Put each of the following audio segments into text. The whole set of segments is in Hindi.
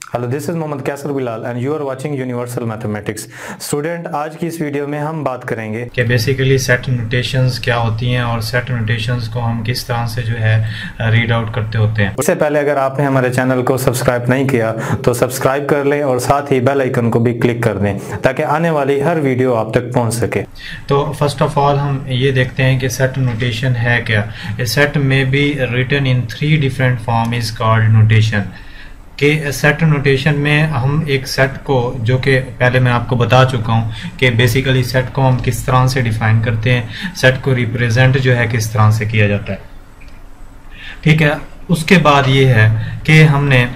Hello, this is Mohammad Kaiser Bilal and you are watching universal mathematics. Student, आज की इस वीडियो में हम बात करेंगे कि बेसिकली सेट नोटेशंस क्या होती हैं और सेट नोटेशंस को हम किस तरह से जो है रीड आउट करते होते हैं। इससे पहले अगर आपने हमारे चैनल को सब्सक्राइब नहीं किया तो सब्सक्राइब कर लें और साथ ही बेल आइकन को भी क्लिक कर दें ताकि आने वाली हर वीडियो आप तक पहुंच सके। तो फर्स्ट ऑफ ऑल हम ये देखते हैं कि सेट नोटेशन है क्या। A set may be written in 3 different form is called notation. कि सेट नोटेशन में हम एक सेट को, जो कि पहले मैं आपको बता चुका हूं कि बेसिकली सेट को हम किस तरह से डिफाइन करते हैं, सेट को रिप्रेजेंट जो है किस तरह से किया जाता है। ठीक है, उसके बाद ये है कि हमने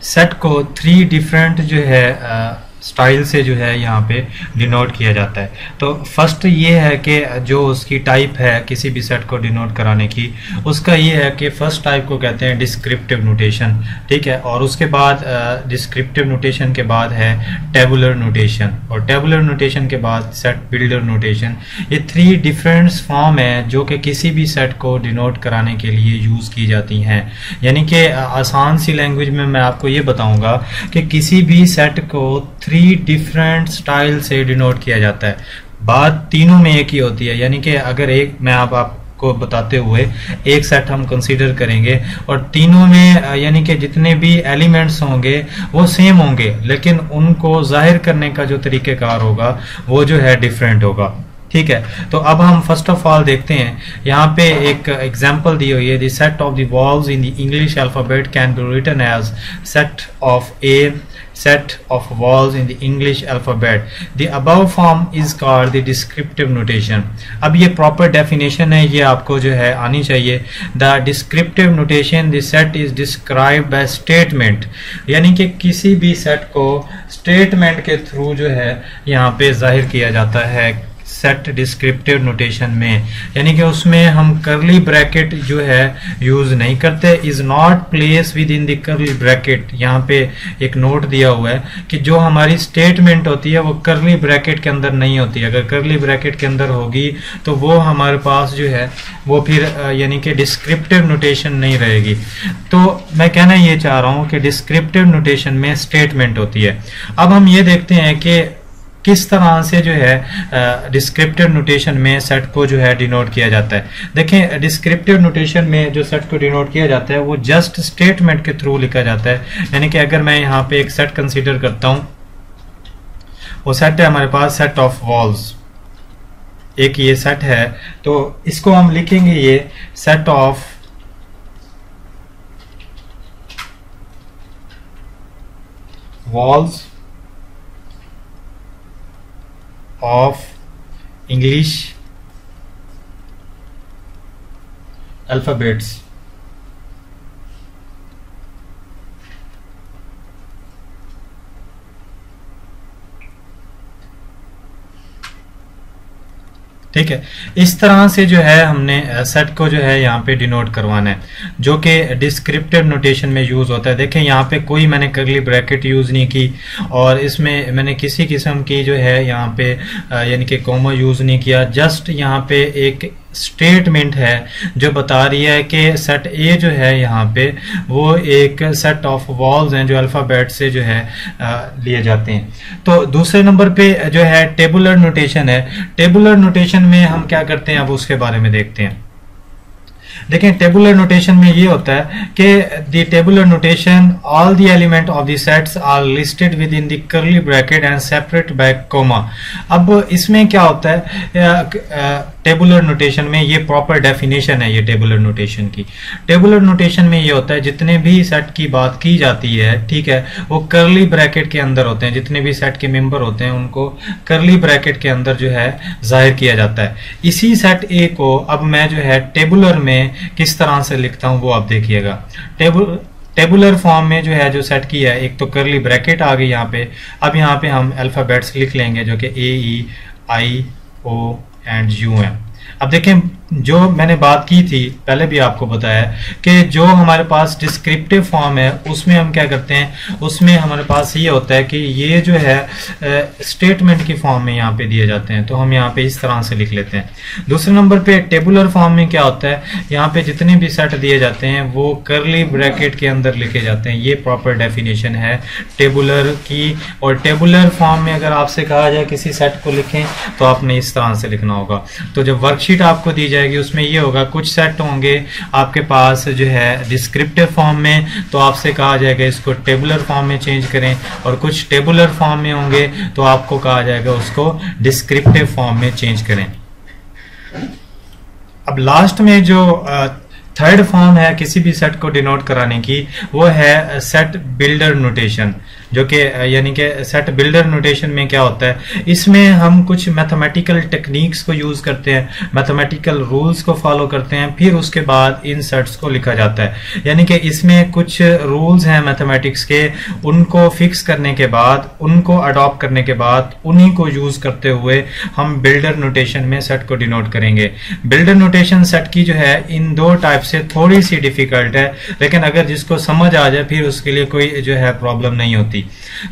सेट को 3 डिफरेंट जो है स्टाइल से जो है यहाँ पे डिनोट किया जाता है। तो फर्स्ट ये है कि जो उसकी टाइप है किसी भी सेट को डिनोट कराने की, उसका ये है कि फर्स्ट टाइप को कहते हैं डिस्क्रिप्टिव नोटेशन। ठीक है, और उसके बाद डिस्क्रिप्टिव नोटेशन के बाद है टेबुलर नोटेशन, और टेबुलर नोटेशन के बाद सेट बिल्डर नोटेशन। ये 3 डिफरेंट फॉर्म है जो कि किसी भी सेट को डिनोट कराने के लिए यूज की जाती हैं। यानी कि आसान सी लैंग्वेज में मैं आपको ये बताऊंगा कि किसी भी सेट को 3 डिफरेंट स्टाइल से डिनोट किया जाता है। बात तीनों में एक ही होती है, यानी कि अगर एक मैं आपको बताते हुए एक सेट हम कंसीडर करेंगे और तीनों में यानी कि जितने भी एलिमेंट्स होंगे वो सेम होंगे, लेकिन उनको जाहिर करने का जो तरीकेकार होगा वो जो है डिफरेंट होगा। ठीक है, तो अब हम फर्स्ट ऑफ ऑल देखते हैं, यहाँ पे एक एग्जांपल दी हुई है। The set of the vowels in the English alphabet can be written as set of a set of walls in the English alphabet. The above form is called the descriptive notation. अब ये proper definition है, ये आपको जो है आनी चाहिए। The descriptive notation, the set is described by statement, यानी कि किसी भी सेट को statement के थ्रू जो है यहाँ पे जाहिर किया जाता है सेट डिस्क्रिप्टिव नोटेशन में। यानी कि उसमें हम करली ब्रैकेट जो है यूज नहीं करते। Is not place with in the करली ब्रैकेट। यहाँ पे एक नोट दिया हुआ है कि जो हमारी स्टेटमेंट होती है वो करली ब्रैकेट के अंदर नहीं होती। अगर करली ब्रैकेट के अंदर होगी तो वो हमारे पास जो है वो फिर यानी कि डिस्क्रिप्टिव नोटेशन नहीं रहेगी। तो मैं कहना ये चाह रहा हूँ कि डिस्क्रिप्टिव नोटेशन में स्टेटमेंट होती है। अब हम ये देखते हैं कि किस तरह से जो है डिस्क्रिप्टिव नोटेशन में सेट को जो है डिनोट किया जाता है। देखें, डिस्क्रिप्टिव नोटेशन में जो सेट को डिनोट किया जाता है वो जस्ट स्टेटमेंट के थ्रू लिखा जाता है। यानी कि अगर मैं यहाँ पे एक सेट कंसीडर करता हूँ, वो सेट है हमारे पास सेट ऑफ वॉल्स, एक ये सेट है, तो इसको हम लिखेंगे ये set of walls of English alphabets। ठीक है, इस तरह से जो है हमने सेट को जो है यहाँ पे डिनोट करवाना है, जो कि डिस्क्रिप्टिव नोटेशन में यूज होता है। देखें, यहाँ पे कोई मैंने करली ब्रैकेट यूज नहीं की और इसमें मैंने किसी किस्म की जो है यहाँ पे यानी कि कॉमा यूज नहीं किया। जस्ट यहाँ पे एक स्टेटमेंट है जो बता रही है कि सेट ए जो है यहाँ पे वो एक सेट ऑफ वॉल्स हैं जो अल्फाबेट से जो है लिए जाते हैं। तो दूसरे नंबर पे जो है टेबुलर नोटेशन है। टेबुलर नोटेशन में हम क्या करते हैं, अब उसके बारे में देखते हैं। देखें, टेबुलर नोटेशन में ये होता है कि the tabular notation all the element of the sets are listed within the curly bracket and separate by comma. अब इसमें क्या होता है टेबुलर नोटेशन में, ये प्रॉपर डेफिनेशन है ये टेबुलर नोटेशन की। टेबुलर नोटेशन में ये होता है जितने भी सेट की बात की जाती है, ठीक है, वो करली ब्रैकेट के अंदर होते हैं। जितने भी सेट के मेंबर होते हैं उनको करली ब्रैकेट के अंदर जो है जाहिर किया जाता है। इसी सेट ए को अब मैं जो है टेबुलर में किस तरह से लिखता हूं वो आप देखिएगा। टेबुलर फॉर्म में जो है जो सेट की है, एक तो करली ब्रैकेट आ गई यहाँ पे। अब यहाँ पे हम अल्फाबेट्स लिख लेंगे जो कि ए, ई, आई, ओ एंड यू है। अब देखें, जो मैंने बात की थी पहले भी आपको बताया कि जो हमारे पास डिस्क्रिप्टिव फॉर्म है उसमें हम क्या करते हैं, उसमें हमारे पास ये होता है कि ये जो है स्टेटमेंट की फॉर्म में यहाँ पे दिए जाते हैं, तो हम यहाँ पे इस तरह से लिख लेते हैं। दूसरे नंबर पे टेबुलर फॉर्म में क्या होता है, यहाँ पे जितने भी सेट दिए जाते हैं वो कर्ली ब्रैकेट के अंदर लिखे जाते हैं। ये प्रॉपर डेफिनेशन है टेबुलर की। और टेबुलर फॉर्म में अगर आपसे कहा जाए किसी सेट को लिखें तो आपने इस तरह से लिखना होगा। तो जब वर्कशीट आपको दी जाएगी उसमें ये होगा, कुछ सेट होंगे आपके पास जो है डिस्क्रिप्टिव फॉर्म में, तो आपसे कहा जाएगा इसको टेबुलर फॉर्म में चेंज करें, और कुछ टेबुलर फॉर्म में होंगे तो आपको कहा जाएगा उसको डिस्क्रिप्टिव फॉर्म में चेंज करें। अब लास्ट में जो थर्ड फॉर्म है किसी भी सेट को डिनोट कराने की, वो है सेट बिल्डर नोटेशन, जो कि यानी कि सेट बिल्डर नोटेशन में क्या होता है, इसमें हम कुछ मैथमेटिकल टेक्निक्स को यूज करते हैं, मैथमेटिकल रूल्स को फॉलो करते हैं, फिर उसके बाद इन सेट्स को लिखा जाता है। यानी कि इसमें कुछ रूल्स हैं मैथमेटिक्स के, उनको फिक्स करने के बाद, उनको अडॉप्ट करने के बाद, उन्हीं को यूज करते हुए हम बिल्डर नोटेशन में सेट को डिनोट करेंगे। बिल्डर नोटेशन सेट की जो है इन दो टाइप से थोड़ी सी डिफिकल्ट है, लेकिन अगर जिसको समझ आ जाए फिर उसके लिए कोई जो है प्रॉब्लम नहीं होती।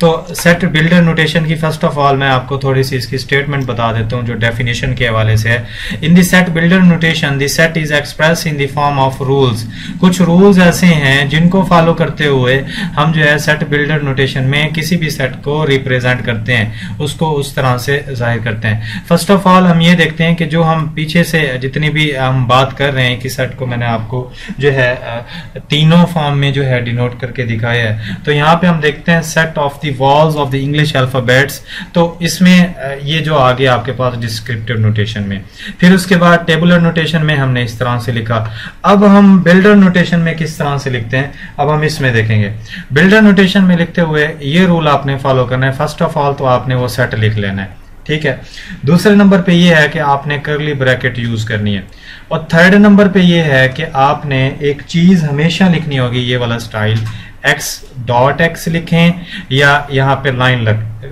तो सेट बिल्डर नोटेशन की फर्स्ट ऑफ ऑल मैं आपको थोड़ी सी इसकी स्टेटमेंट बता देता हूं जो डेफिनेशन के हवाले से है। In the set builder notation the set is express in the form of rules. कुछ रूल्स ऐसे हैं जिनको फॉलो करते हुए हम जो है सेट बिल्डर नोटेशन में किसी भी सेट को रिप्रेजेंट करते हैं, उसको उस तरह से जाहिर करते हैं। फर्स्ट ऑफ ऑल हम ये देखते हैं कि जो हम पीछे से जितनी भी हम बात कर रहे हैं कि सेट को मैंने आपको जो है तीनों फॉर्म में जो है डिनोट करके दिखाया है। तो यहाँ पे हम देखते हैं set of the walls of the English alphabets, तो इसमें ये जो आ गया आपके पास डिस्क्रिप्टिव नोटेशन में। फिर उसके बाद टेबुलर नोटेशन में हमने इस तरह से लिखा। अब हम बिल्डर नोटेशन में किस तरह से लिखते हैं, अब हम इसमें देखेंगे। बिल्डर नोटेशन में लिखते हुए ये रूल आपने फॉलो करना है। फर्स्ट ऑफ ऑल तो आपने वो सेट लिख लेना है, ठीक है। दूसरे नंबर पे ये है कि आपने कर्ली ब्रैकेट यूज करनी है, और थर्ड नंबर पे ये है कि आपने एक चीज हमेशा लिखनी होगी, ये वाला स्टाइल x.x लिखें या यहां पे लाइन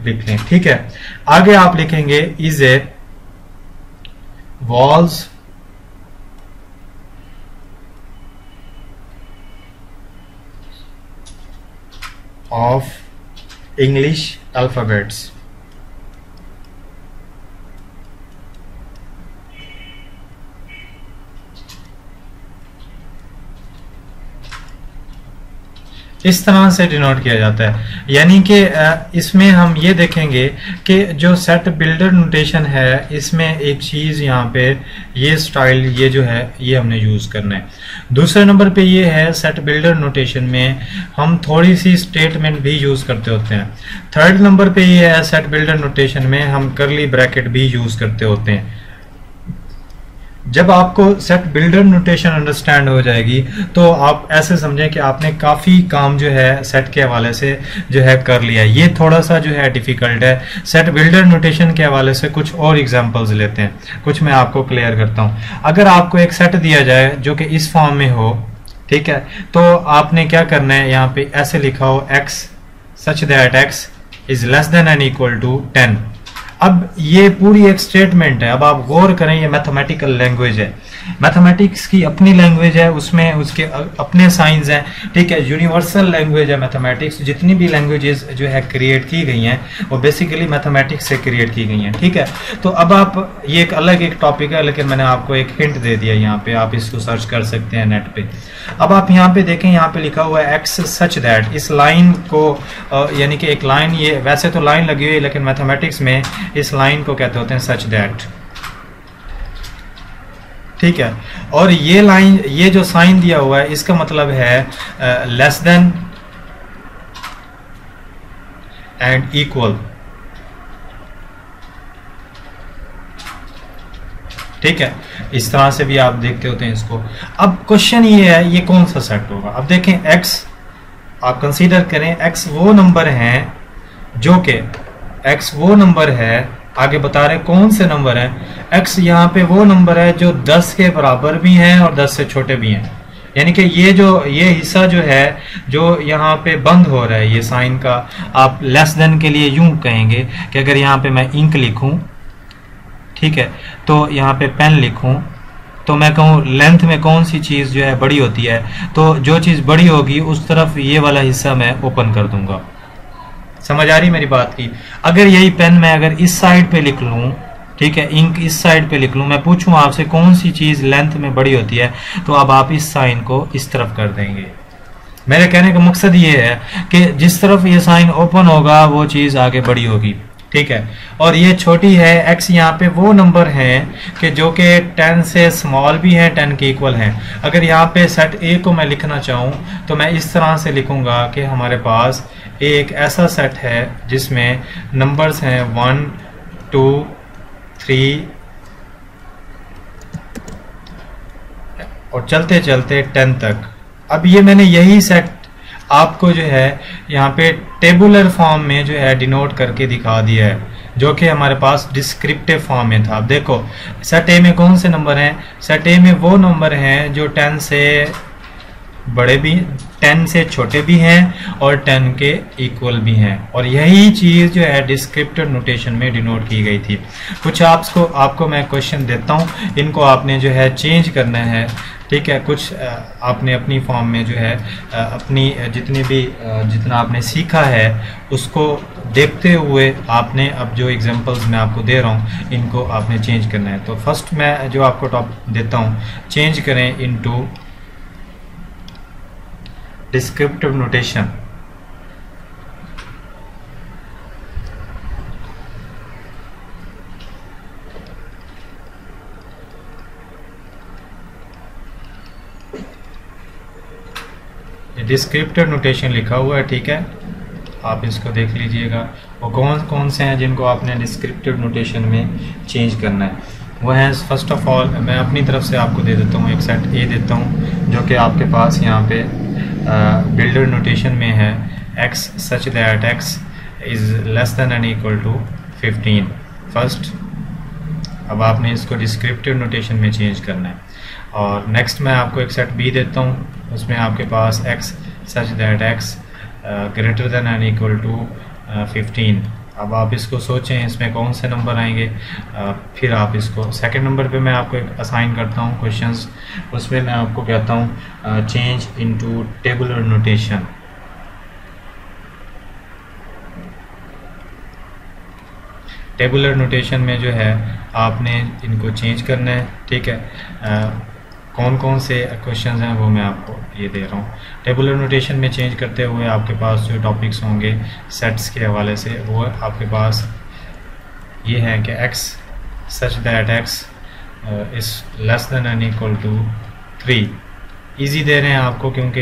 लिख लें, ठीक है। आगे आप लिखेंगे is a walls of English alphabets. इस तरह से डिनोट किया जाता है। यानी कि इसमें हम ये देखेंगे कि जो सेट बिल्डर नोटेशन है इसमें एक चीज यहाँ पे ये स्टाइल ये जो है ये हमने यूज करना है। दूसरे नंबर पे ये है सेट बिल्डर नोटेशन में हम थोड़ी सी स्टेटमेंट भी यूज करते होते हैं। थर्ड नंबर पे ये है सेट बिल्डर नोटेशन में हम कर्ली ब्रैकेट भी यूज करते होते हैं। जब आपको सेट बिल्डर नोटेशन अंडरस्टैंड हो जाएगी तो आप ऐसे समझें कि आपने काफ़ी काम जो है सेट के हवाले से जो है कर लिया। ये थोड़ा सा जो है डिफ़िकल्ट है। सेट बिल्डर नोटेशन के हवाले से कुछ और एग्जांपल्स लेते हैं, कुछ मैं आपको क्लियर करता हूँ। अगर आपको एक सेट दिया जाए जो कि इस फॉर्म में हो, ठीक है, तो आपने क्या करना है, यहाँ पे ऐसे लिखा हो x such that x is less than and equal to 10। अब ये पूरी एक स्टेटमेंट है। अब आप गौर करें, ये मैथमेटिकल लैंग्वेज है, मैथमेटिक्स की अपनी लैंग्वेज है, उसमें उसके अपने साइंस हैं, ठीक है, यूनिवर्सल लैंग्वेज है मैथमेटिक्स। जितनी भी लैंग्वेजेस जो है क्रिएट की गई हैं वो बेसिकली मैथमेटिक्स से क्रिएट की गई हैं, ठीक है। तो अब आप ये एक अलग एक टॉपिक है, लेकिन मैंने आपको एक हिंट दे दिया, यहाँ पे आप इसको सर्च कर सकते हैं नेट पे। अब आप यहाँ पे देखें, यहाँ पे लिखा हुआ है एक्स सच दैट। इस लाइन को यानी कि एक लाइन, ये वैसे तो लाइन लगी हुई है लेकिन मैथमेटिक्स में इस लाइन को कहते होते हैं सच दैट, ठीक है। और ये लाइन, ये जो साइन दिया हुआ है इसका मतलब है लेस देन एंड इक्वल, ठीक है। इस तरह से भी आप देखते होते हैं इसको। अब क्वेश्चन ये है, ये कौन सा सेट होगा। अब देखें x, आप कंसीडर करें x वो नंबर हैं जो कि x वो नंबर है, आगे बता रहे कौन से नंबर हैं। x यहाँ पे वो नंबर है जो 10 के बराबर भी हैं और 10 से छोटे भी हैं। यानी कि ये हिस्सा जो है जो यहाँ पे बंद हो रहा है, ये साइन का, आप लेस देन के लिए यूं कहेंगे कि अगर यहाँ पे मैं इंक लिखूं, ठीक है, तो यहाँ पे पेन लिखूं तो मैं कहूँ लेंथ में कौन सी चीज़ जो है बड़ी होती है, तो जो चीज़ बड़ी होगी उस तरफ ये वाला हिस्सा मैं ओपन कर दूंगा। समझ आ रही मेरी बात की? अगर यही पेन मैं अगर इस साइड पे लिख लूँ, ठीक है, इंक इस साइड पे लिख लूँ, मैं पूछूं आपसे कौन सी चीज़ लेंथ में बड़ी होती है, तो अब आप इस साइन को इस तरफ कर देंगे। मेरे कहने का मकसद ये है कि जिस तरफ ये साइन ओपन होगा वो चीज़ आगे बड़ी होगी, ठीक है। और ये छोटी है x, यहाँ पे वो नंबर हैं कि जो कि 10 से स्मॉल भी हैं, 10 के इक्वल हैं। अगर यहाँ पे सेट A को मैं लिखना चाहूँ तो मैं इस तरह से लिखूँगा कि हमारे पास एक ऐसा सेट है जिसमें नंबर्स हैं 1 2 3 और चलते चलते 10 तक। अब ये मैंने यही सेट आपको जो है यहाँ पे टेबुलर फॉर्म में जो है डिनोट करके दिखा दिया है, जो कि हमारे पास डिस्क्रिप्टिव फॉर्म में था। अब देखो सेट ए में कौन से नंबर हैं? सेट ए में वो नंबर हैं जो 10 से बड़े भी, 10 से छोटे भी हैं और 10 के इक्वल भी हैं, और यही चीज़ जो है डिस्क्रिप्टिव नोटेशन में डिनोट की गई थी। कुछ आपको मैं क्वेश्चन देता हूँ, इनको आपने जो है चेंज करना है, ठीक है। कुछ आपने अपनी फॉर्म में जो है अपनी जितना आपने सीखा है उसको देखते हुए आपने अब जो एग्जांपल्स मैं आपको दे रहा हूँ इनको आपने चेंज करना है। तो फर्स्ट मैं जो आपको टॉपिक देता हूँ, चेंज करें into descriptive notation. Descriptive notation लिखा हुआ है, ठीक है, आप इसको देख लीजिएगा। वो कौन कौन से हैं जिनको आपने डिस्क्रिप्टिव नोटेशन में चेंज करना है, वो हैं फर्स्ट ऑफ ऑल मैं अपनी तरफ से आपको दे देता हूँ, एक सेट ए देता हूँ जो कि आपके पास यहाँ पे बिल्डर नोटेशन में है, x such that x is less than and equal to 15 first. अब आपने इसको डिस्क्रिप्टिव नोटेशन में चेंज करना है। और नेक्स्ट मैं आपको एक सेट बी देता हूँ, उसमें आपके पास x such that x greater than and equal to 15। अब आप इसको सोचें इसमें कौन से नंबर आएंगे, फिर आप इसको सेकंड नंबर पे मैं आपको एक असाइन करता हूँ क्वेश्चंस, उसमें मैं आपको कहता हूँ change into tabular notation. Tabular notation में जो है आपने इनको चेंज करना है, ठीक है। कौन कौन से क्वेश्चंस हैं वो मैं आपको ये दे रहा हूँ। टेबुलर नोटेशन में चेंज करते हुए आपके पास जो टॉपिक्स होंगे सेट्स के हवाले से, वो आपके पास ये है कि x such that x is less than and equal to 3। Easy दे रहे हैं आपको क्योंकि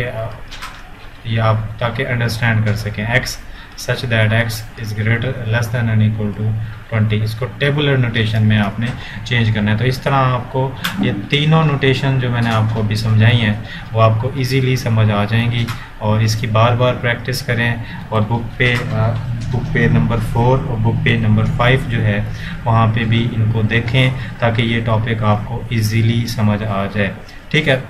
ये आप ताकि अंडरस्टैंड कर सकें। x such that x is greater less than and equal to 20, इसको टेबुलर नोटेशन में आपने चेंज करना है। तो इस तरह आपको ये तीनों नोटेशन जो मैंने आपको अभी समझाई हैं वो आपको इजीली समझ आ जाएंगी, और इसकी बार बार प्रैक्टिस करें। और बुक पे नंबर 4 और बुक पे नंबर 5 जो है वहाँ पे भी इनको देखें ताकि ये टॉपिक आपको इजीली समझ आ जाए, ठीक है।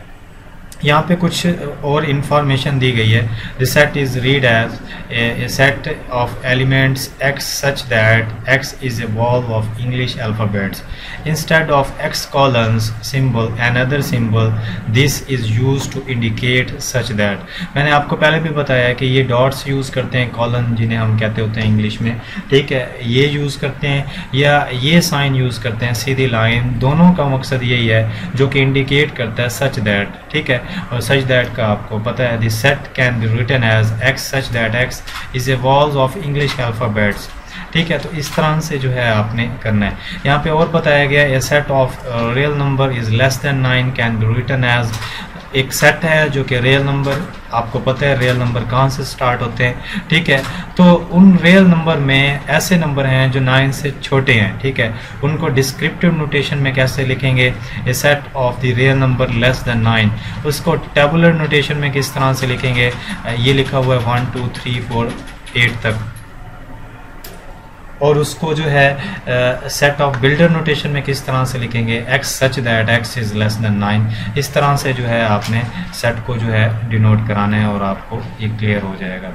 यहाँ पे कुछ और इंफॉर्मेशन दी गई है। The set is read as a set of elements x such that x is a vowel of English alphabets instead of x colons symbol and other symbol this is use to indicate such that. मैंने आपको पहले भी बताया कि ये डॉट्स यूज़ करते हैं, कॉलन जिन्हें हम कहते होते हैं इंग्लिश में, ठीक है, ये यूज़ करते हैं या ये साइन यूज़ करते हैं, सीधी लाइन। दोनों का मकसद यही है जो कि इंडिकेट करता है सच दैट, ठीक है। और सच दैट का आपको पता है, this set can be written as x such that x is a vowel of English alphabets, ठीक है। तो इस तरह से जो है आपने करना है। यहाँ पे और बताया गया a set of real number is less than 9 can be written as, एक सेट है जो कि रियल नंबर, आपको पता है रियल नंबर कहाँ से स्टार्ट होते हैं, ठीक है। तो उन रियल नंबर में ऐसे नंबर हैं जो 9 से छोटे हैं, ठीक है, उनको डिस्क्रिप्टिव नोटेशन में कैसे लिखेंगे, a set of the real number less than 9। उसको टेबुलर नोटेशन में किस तरह से लिखेंगे, ये लिखा हुआ है 1 2 3 4 8 तक। और उसको जो है सेट ऑफ बिल्डर नोटेशन में किस तरह से लिखेंगे, x such that x is less than 9। इस तरह से जो है आपने सेट को जो है डिनोट कराना है और आपको ये क्लियर हो जाएगा।